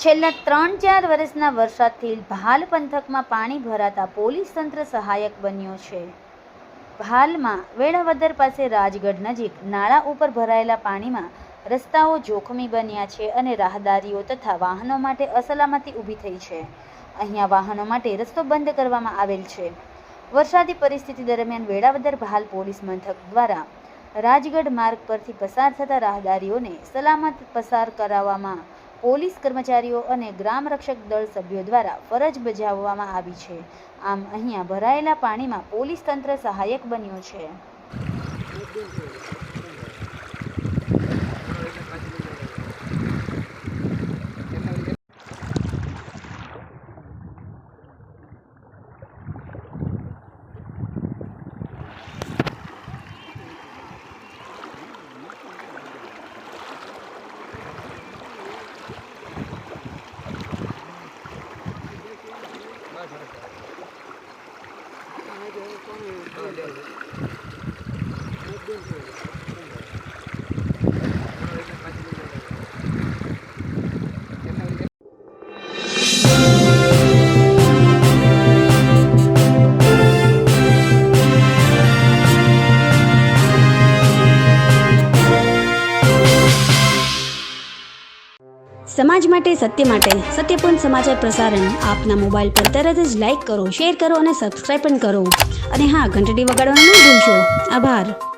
છેલ્લા 3-4 વર્ષના વરસાદથી ભાલ પંથકમાં પાણી ભરાતા પોલીસ તંત્ર સહાયક બન્યો છે. ભાલમાં વેળાવદર પાસે રાજગઢ નજીક નાળા ઉપર ભરાયેલા પાણીમાં રસ્તાઓ જોખમી બન્યા છે અને રાહદારીઓ તથા વાહનો માટે અસલામતી ઊભી થઈ છે. અહીંયા વાહનો માટે રસ્તો બંધ કરવામાં આવેલ છે. વરસાદી પરિસ્થિતિ દરમિયાન વેળાવદર ભાલ પોલીસ મથક દ્વારા રાજગઢ માર્ગ પરથી પસાર થતા રાહદારીઓને સલામત પસાર કરાવવામાં પોલીસ કર્મચારીઓ અને ગ્રામ રક્ષક દળ સભ્યો દ્વારા ફરજ બજાવવામાં આવી છે. આમ અહીંયા ભરાયેલા પાણીમાં પોલીસ તંત્ર સહાયક બન્યું છે. સમાજ માટે સત્ય માટે સત્યપૂર્ણ સમાચાર પ્રસારણ આપના મોબાઈલ પર તરત જ લાઈક કરો, શેર કરો અને સબસ્ક્રાઈબ પણ કરો. અને હા, ઘંટડી વગાડવાનું ન ભૂલશો. આભાર.